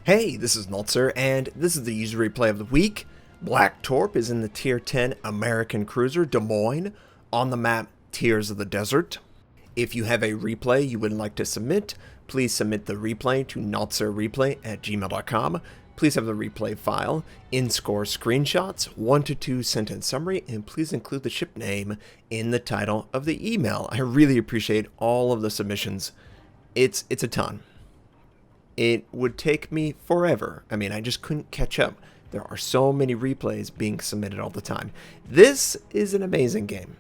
Hey, this is Notser, and this is the user replay of the week. BlackTorp is in the Tier 10 American cruiser Des Moines on the map Tears of the Desert. If you have a replay you would like to submit, please submit the replay to notserreplay@gmail.com. Please have the replay file, in-score screenshots, 1 to 2 sentence summary, and please include the ship name in the title of the email. I really appreciate all of the submissions. It's a ton. It would take me forever. I mean, I just couldn't catch up. There are so many replays being submitted all the time. This is an amazing game.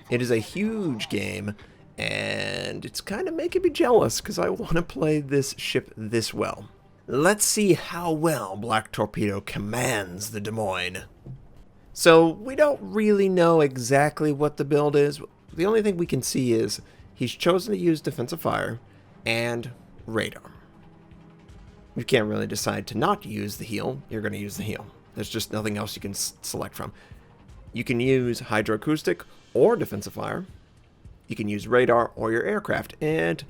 It is a huge game, and it's kind of making me jealous because I want to play this ship this well. Let's see how well Black Torpedo commands the Des Moines. So we don't really know exactly what the build is. The only thing we can see is he's chosen to use defensive fire and radar. You can't really decide to not use the heal. You're going to use the heal. There's just nothing else you can select from. You can use hydroacoustic or defensive fire. You can use radar or your aircraft. And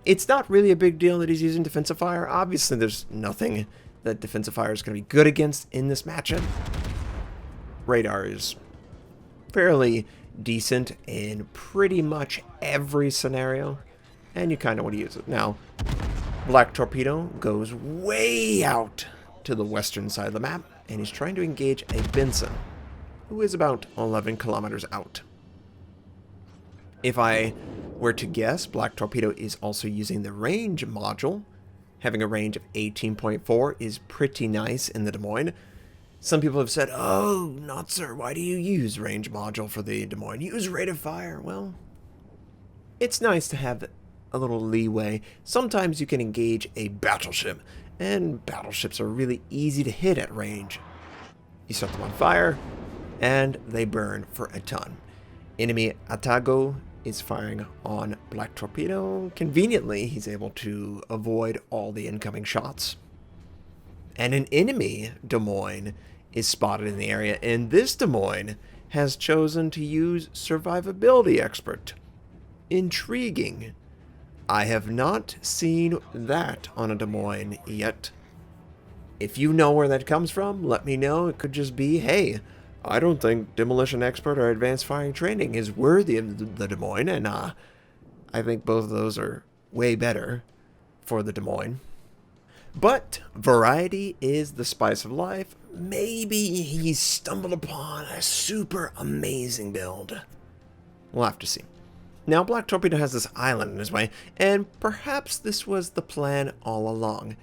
it's not really a big deal that he's using defensive fire. Obviously, there's nothing that defensive fire is going to be good against in this matchup. Radar is fairly decent in pretty much every scenario, and you kind of want to use it. Now, Black Torpedo goes way out to the western side of the map, and he's trying to engage a Benson, who is about 11 kilometers out. If I were to guess, Black Torpedo is also using the range module. Having a range of 18.4 is pretty nice in the Des Moines. Some people have said, "Oh, Notser, why do you use range module for the Des Moines? Use rate of fire." Well, it's nice to have a little leeway. Sometimes you can engage a battleship, and battleships are really easy to hit at range. You set them on fire, and they burn for a ton. Enemy Atago is firing on Black Torpedo. Conveniently, he's able to avoid all the incoming shots. And an enemy Des Moines is spotted in the area, and this Des Moines has chosen to use Survivability Expert. Intriguing. I have not seen that on a Des Moines yet. If you know where that comes from, let me know. It could just be, hey, I don't think Demolition Expert or Advanced Firing Training is worthy of the Des Moines, and I think both of those are way better for the Des Moines. But variety is the spice of life. Maybe he's stumbled upon a super amazing build. We'll have to see. Now, Black Torpedo has this island in his way, and perhaps this was the plan all along.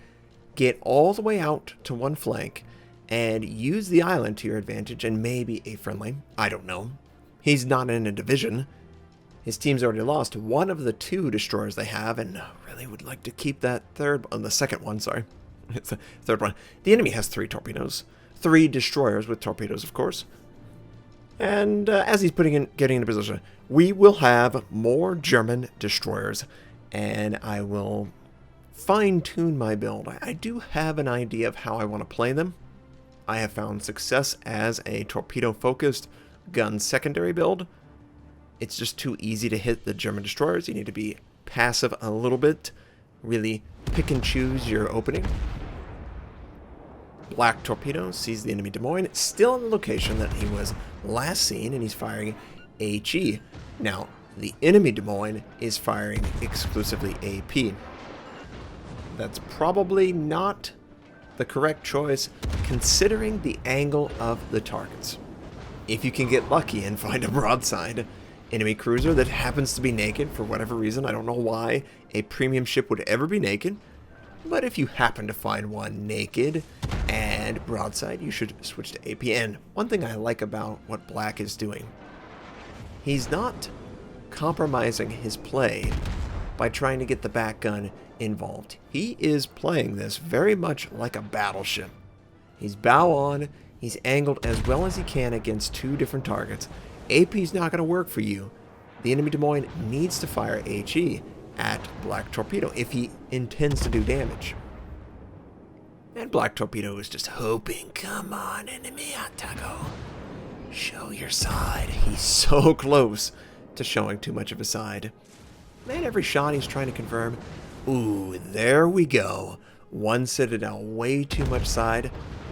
Get all the way out to one flank, and use the island to your advantage, and maybe a friendly. I don't know. He's not in a division. His team's already lost one of the 2 destroyers they have, and really would like to keep that the second one, sorry. It's the third one. The enemy has 3 torpedoes. 3 destroyers with torpedoes, of course. And as he's getting into position, we will have more German destroyers, and I will fine-tune my build. I do have an idea of how I want to play them. I have found success as a torpedo-focused gun secondary build. It's just too easy to hit the German destroyers. You need to be passive a little bit, really pick and choose your opening. Black Torpedo sees the enemy Des Moines, still in the location that he was last seen, and he's firing HE. Now, the enemy Des Moines is firing exclusively AP. That's probably not the correct choice, considering the angle of the targets. If you can get lucky and find a broadside enemy cruiser that happens to be naked for whatever reason, I don't know why a premium ship would ever be naked, but if you happen to find one naked and broadside, you should switch to APN. One thing I like about what Black is doing, he's not compromising his play by trying to get the back gun involved. He is playing this very much like a battleship. He's bow on, he's angled as well as he can against 2 different targets. AP's not going to work for you. The enemy Des Moines needs to fire HE at Black Torpedo if he intends to do damage. And Black Torpedo is just hoping, come on, enemy Atago, show your side. He's so close to showing too much of his side. And every shot he's trying to confirm Ooh, there we go. One Citadel, way too much side.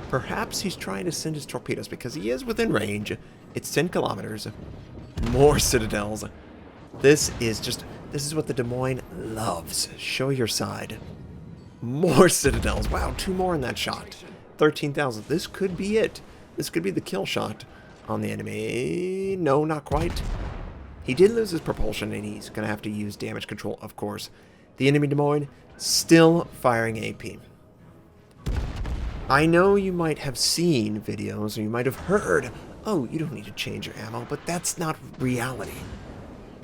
Perhaps he's trying to send his torpedoes because he is within range. It's 10 kilometers. More Citadels. This is what the Des Moines loves. Show your side. More Citadels. Wow, 2 more in that shot. 13,000. This could be it. This could be the kill shot on the enemy. No, not quite. He did lose his propulsion, and he's going to have to use damage control, of course. The enemy Des Moines still firing AP. I know you might have seen videos, or you might have heard, oh, you don't need to change your ammo, but that's not reality.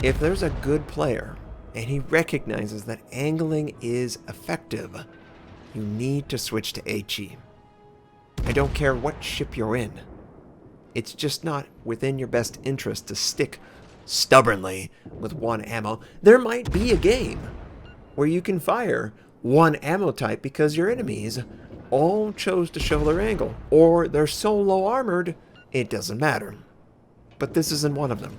If there's a good player, and he recognizes that angling is effective, you need to switch to HE. I don't care what ship you're in. It's just not within your best interest to stick stubbornly with one ammo. There might be a game where you can fire one ammo type because your enemies all chose to show their angle, or they're so low armored, it doesn't matter. But this isn't one of them.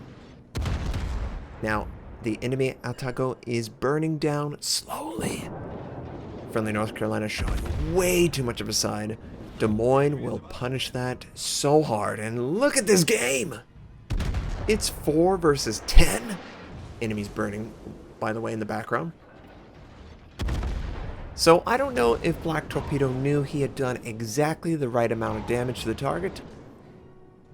Now, the enemy Atago is burning down slowly. Friendly North Carolina showing way too much of a side. Des Moines will punish that so hard. And look at this game! It's 4 versus 10. Enemies burning, by the way, in the background. So I don't know if Black Torpedo knew he had done exactly the right amount of damage to the target.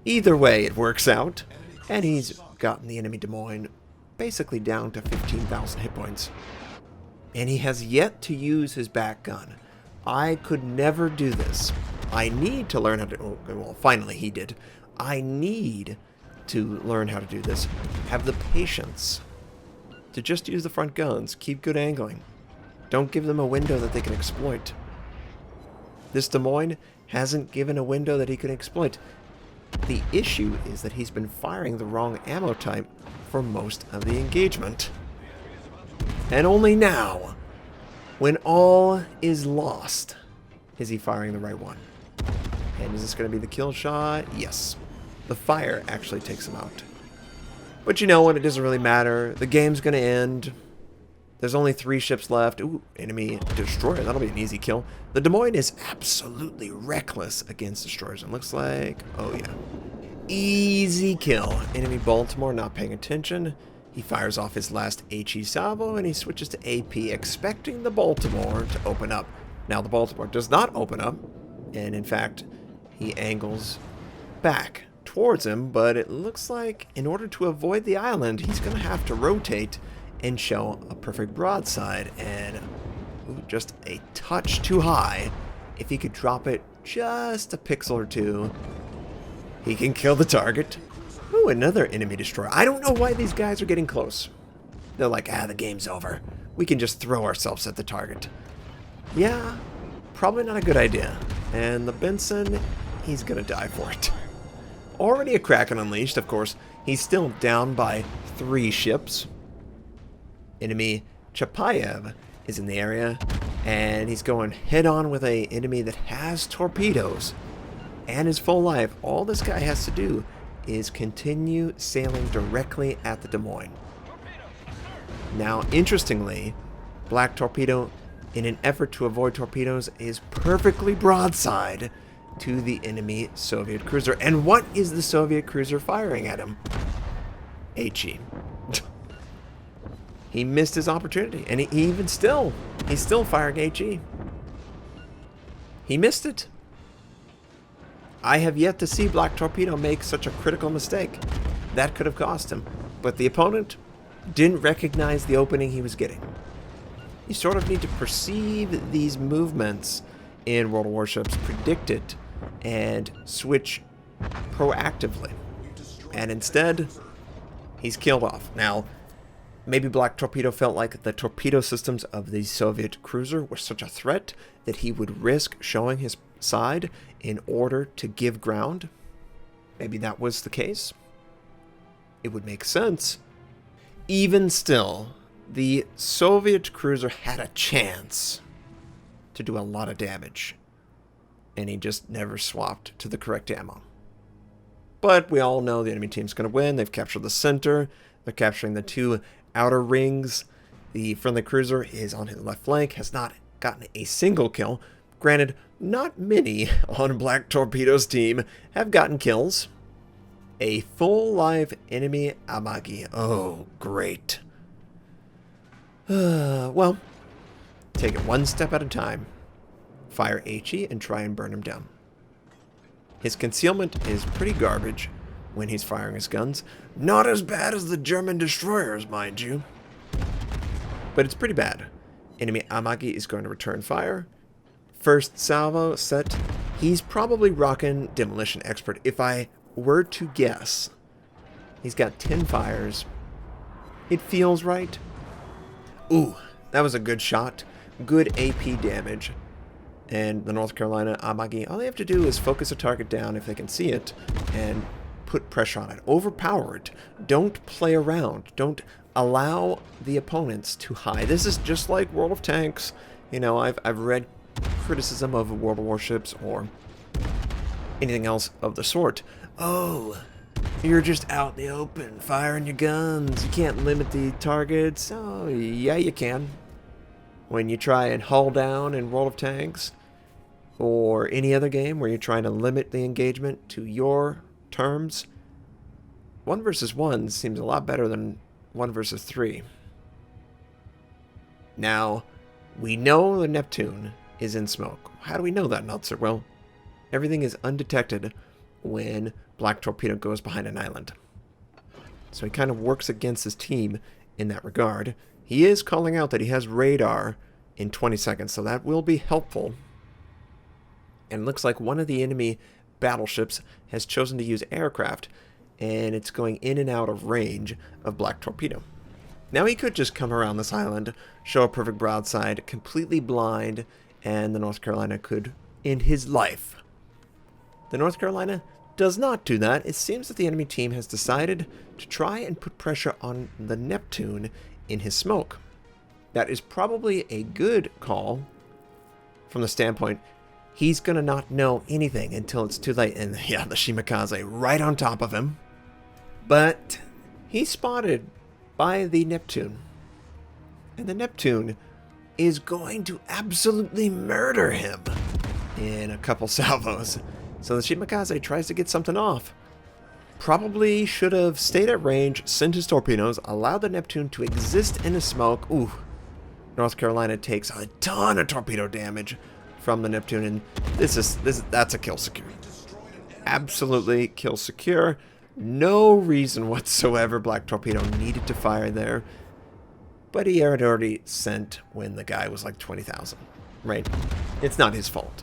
Either way, it works out. And he's gotten the enemy Des Moines basically down to 15,000 hit points. And he has yet to use his back gun. I could never do this. I need to learn how to... Oh, well, finally he did. I need to learn how to do this. Have the patience to just use the front guns. Keep good angling. Don't give them a window that they can exploit. This Des Moines hasn't given a window that he can exploit. The issue is that he's been firing the wrong ammo type for most of the engagement. And only now, when all is lost, is he firing the right one. And is this going to be the kill shot? Yes. The fire actually takes him out. But you know what? It doesn't really matter. The game's going to end. There's only 3 ships left. Ooh, enemy destroyer. That'll be an easy kill. The Des Moines is absolutely reckless against destroyers. It looks like... Oh, yeah. Easy kill. Enemy Baltimore not paying attention. He fires off his last HE salvo, and he switches to AP, expecting the Baltimore to open up. Now, the Baltimore does not open up, and in fact, he angles back towards him, but it looks like in order to avoid the island, he's going to have to rotate and show a perfect broadside, and ooh, just a touch too high. If he could drop it just a pixel or two, he can kill the target. Ooh, another enemy destroyer. I don't know why these guys are getting close. They're like, the game's over. We can just throw ourselves at the target. Yeah, probably not a good idea. And the Benson, he's gonna die for it. Already a Kraken unleashed, of course. He's still down by 3 ships. Enemy Chapayev is in the area, and he's going head-on with an enemy that has torpedoes and is full life. All this guy has to do is continue sailing directly at the Des Moines. Now, interestingly, Black Torpedo, in an effort to avoid torpedoes, is perfectly broadside to the enemy Soviet cruiser. And what is the Soviet cruiser firing at him? HE. He missed his opportunity, and he's still firing HE. He missed it. I have yet to see Black Torpedo make such a critical mistake. That could have cost him. But the opponent didn't recognize the opening he was getting. You sort of need to perceive these movements in World of Warships, predict it, and switch proactively. And instead, he's killed off. Now, maybe Black Torpedo felt like the torpedo systems of the Soviet cruiser were such a threat that he would risk showing his side in order to give ground. Maybe that was the case. It would make sense. Even still, the Soviet cruiser had a chance to do a lot of damage, and he just never swapped to the correct ammo. But we all know the enemy team's going to win. They've captured the center. They're capturing the 2 outer rings. The friendly cruiser is on his left flank, has not gotten a single kill. Granted, not many on Black Torpedo's team have gotten kills. A full live enemy Amagi. Oh, great. Well, take it one step at a time. Fire HE and try and burn him down. His concealment is pretty garbage when he's firing his guns. Not as bad as the German destroyers, mind you. But it's pretty bad. Enemy Amagi is going to return fire. First salvo set. He's probably rocking Demolition Expert. If I were to guess, he's got 10 fires. It feels right. Ooh, that was a good shot. Good AP damage. And the North Carolina Amagi, all they have to do is focus a target down if they can see it and put pressure on it. Overpower it. Don't play around. Don't allow the opponents to hide. This is just like World of Tanks. You know, I've read criticism of World of Warships or anything else of the sort. Oh, you're just out in the open, firing your guns. You can't limit the targets. Oh, yeah, you can. When you try and hull down in World of Tanks or any other game where you're trying to limit the engagement to your terms, 1 versus 1 seems a lot better than 1 versus 3. Now, we know the Neptune is in smoke. How do we know that, Notser? Well, everything is undetected when Black Torpedo goes behind an island. So he kind of works against his team in that regard. He is calling out that he has radar in 20 seconds, so that will be helpful. And it looks like one of the enemy battleships has chosen to use aircraft, and it's going in and out of range of Black Torpedo. Now he could just come around this island, show a perfect broadside, completely blind, and the North Carolina could end his life. The North Carolina does not do that. It seems that the enemy team has decided to try and put pressure on the Neptune in his smoke. That is probably a good call from the standpoint he's going to not know anything until it's too late. And yeah, the Shimakaze right on top of him. But he's spotted by the Neptune. And the Neptune is going to absolutely murder him in a couple salvos. So the Shimakaze tries to get something off. Probably should have stayed at range, sent his torpedoes, allowed the Neptune to exist in the smoke. Ooh, North Carolina takes a ton of torpedo damage from the Neptune, and that's a kill secure. Absolutely kill secure. No reason whatsoever Black Torpedo needed to fire there. But he had already sent when the guy was like 20,000, right? It's not his fault.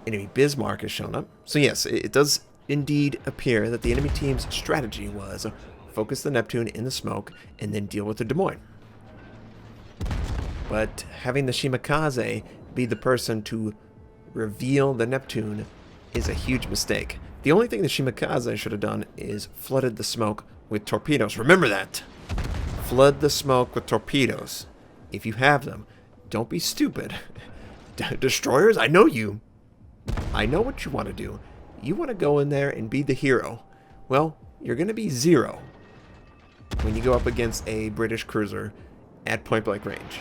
Enemy Bismarck has shown up. So yes, it does indeed appear that the enemy team's strategy was focus the Neptune in the smoke and then deal with the Des Moines. But having the Shimakaze be the person to reveal the Neptune is a huge mistake. The only thing the Shimakaze should have done is flooded the smoke with torpedoes. Remember that. Flood the smoke with torpedoes. If you have them, don't be stupid. Destroyers, I know you. I know what you want to do. You want to go in there and be the hero. Well, you're going to be 0 when you go up against a British cruiser at point-blank range.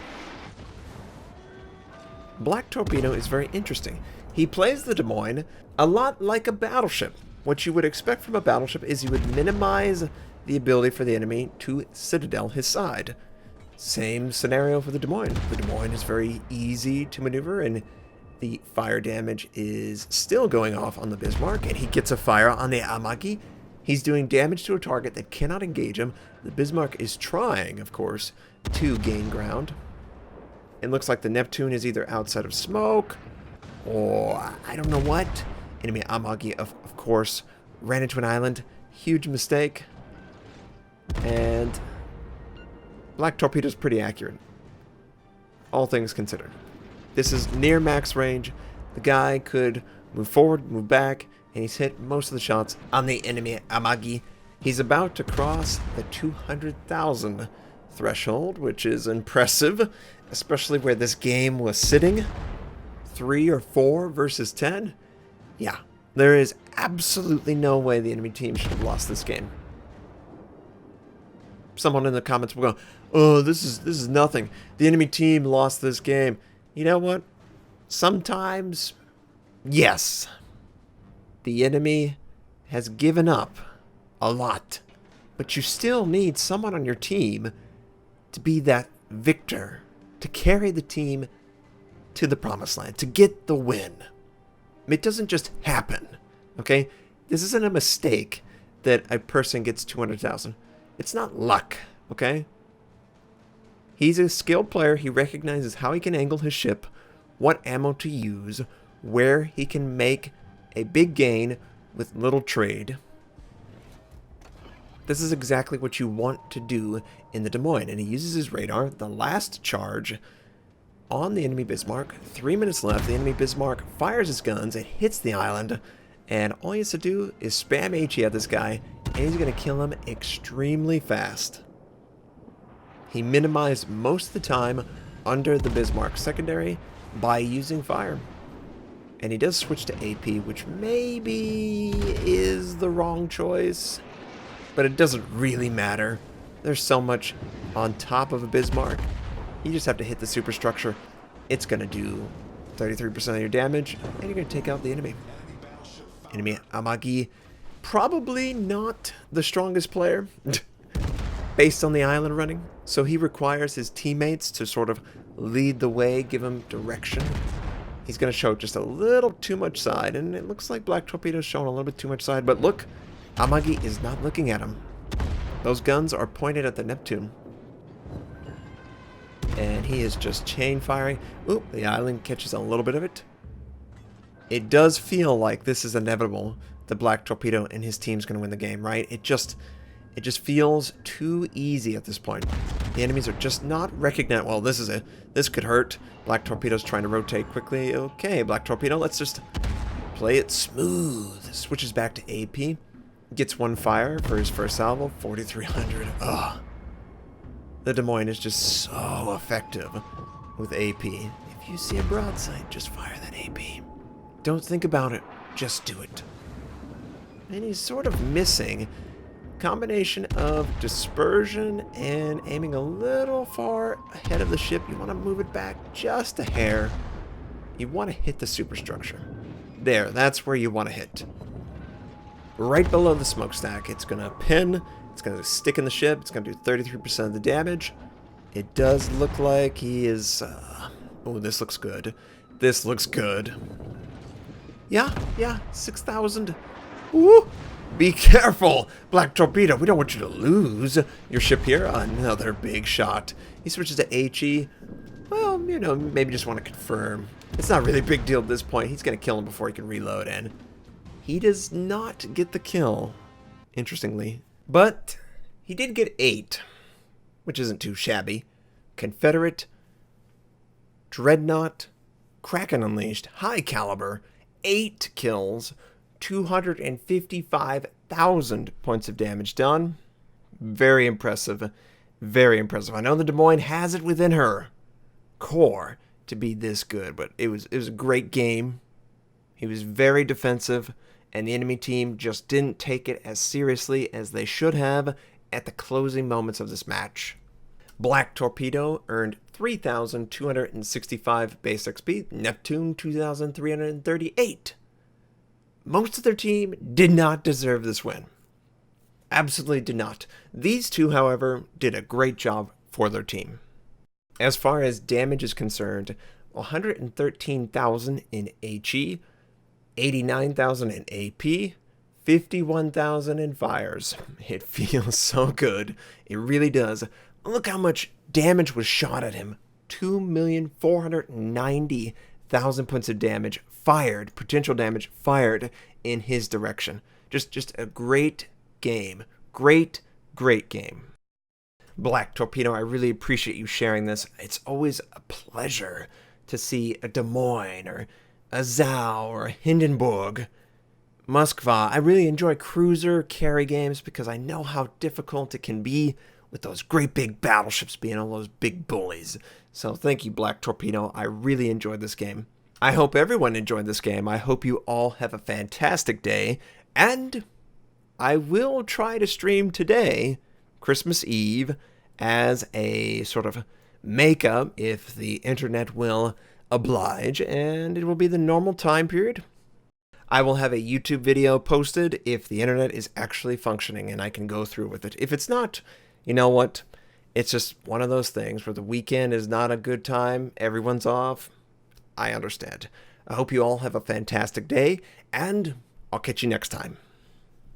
Black Torpedo is very interesting. He plays the Des Moines a lot like a battleship. What you would expect from a battleship is you would minimize the ability for the enemy to citadel his side. Same scenario for the Des Moines. The Des Moines is very easy to maneuver, and the fire damage is still going off on the Bismarck, and he gets a fire on the Amagi. He's doing damage to a target that cannot engage him. The Bismarck is trying, of course, to gain ground. It looks like the Neptune is either outside of smoke, or I don't know what. Enemy Amagi, of course, ran into an island. Huge mistake. And Black Torpedo's pretty accurate, all things considered. This is near max range. The guy could move forward, move back, and he's hit most of the shots on the enemy Amagi. He's about to cross the 200,000 threshold, which is impressive, especially where this game was sitting. 3 or 4 versus 10. Yeah, there is absolutely no way the enemy team should have lost this game. someone in the comments will go, "Oh, this is nothing. The enemy team lost this game." You know what? Sometimes, yes, the enemy has given up a lot, but you still need someone on your team to be that victor, to carry the team to the promised land, to get the win. It doesn't just happen, okay? This isn't a mistake that a person gets 200,000. It's not luck, okay? He's a skilled player. He recognizes how he can angle his ship, what ammo to use, where he can make a big gain with little trade. This is exactly what you want to do in the Des Moines, and he uses his radar, the last charge, on the enemy Bismarck. 3 minutes left. The enemy Bismarck fires his guns. It hits the island, and all he has to do is spam HE at this guy, and he's going to kill him extremely fast. He minimized most of the time under the Bismarck secondary by using fire. And he does switch to AP, which maybe is the wrong choice, but it doesn't really matter. There's so much on top of a Bismarck. You just have to hit the superstructure. It's going to do 33% of your damage, and you're going to take out the enemy. Enemy Amagi, probably not the strongest player based on the island running, so he requires his teammates to sort of lead the way, give him direction. He's going to show just a little too much side, and it looks like Black Torpedo's showing a little bit too much side, but look, Amagi is not looking at him. Those guns are pointed at the Neptune. And he is just chain firing. Oop, the island catches a little bit of it. It does feel like this is inevitable. The Black Torpedo and his team's going to win the game, right? It just feels too easy at this point. The enemies are just not recognized. Well, this could hurt. Black Torpedo's trying to rotate quickly. Okay, Black Torpedo, let's just play it smooth. Switches back to AP. Gets one fire for his first salvo. 4,300. Ugh. The Des Moines is just so effective with AP. If you see a broadside, just fire that AP. Don't think about it. Just do it. And he's sort of missing combination of dispersion and aiming a little far ahead of the ship. You want to move it back just a hair. You want to hit the superstructure. There, that's where you want to hit. Right below the smokestack. It's going to pin. It's going to stick in the ship. It's going to do 33% of the damage. It does look like he is... oh, this looks good. This looks good. Yeah, 6,000. Woo! Be careful, Black Torpedo. We don't want you to lose your ship here. Another big shot. He switches to HE. Well, you know, maybe just want to confirm. It's not really a big deal at this point. He's going to kill him before he can reload, and he does not get the kill, interestingly. But he did get 8, which isn't too shabby. Confederate, Dreadnought, Kraken Unleashed, High Caliber, 8 kills, 255,000 points of damage done. Very impressive. Very impressive. I know the Des Moines has it within her core to be this good, but it was a great game. He was very defensive, and the enemy team just didn't take it as seriously as they should have at the closing moments of this match. Black Torpedo earned 3,265 base XP, Neptune 2,338. Most of their team did not deserve this win. Absolutely did not. These two, however, did a great job for their team. As far as damage is concerned, 113,000 in HE, 89,000 in AP, 51,000 in fires. It feels so good. It really does. Look how much damage was shot at him. 2,490,000 points of damage fired, potential damage fired in his direction. Just a great game. Great game. Black Torpedo, I really appreciate you sharing this. It's always a pleasure to see a Des Moines or a Zao or a Hindenburg, Moskva. I really enjoy cruiser carry games because I know how difficult it can be with those great big battleships being all those big bullies. So thank you, Black Torpedo. I really enjoyed this game. I hope everyone enjoyed this game. I hope you all have a fantastic day. And I will try to stream today Christmas Eve as a sort of makeup if the internet will oblige, and it will be the normal time period. I will have a YouTube video posted if the internet is actually functioning and I can go through with it. If it's not, you know what? It's just one of those things where the weekend is not a good time, everyone's off. I understand. I hope you all have a fantastic day, and I'll catch you next time.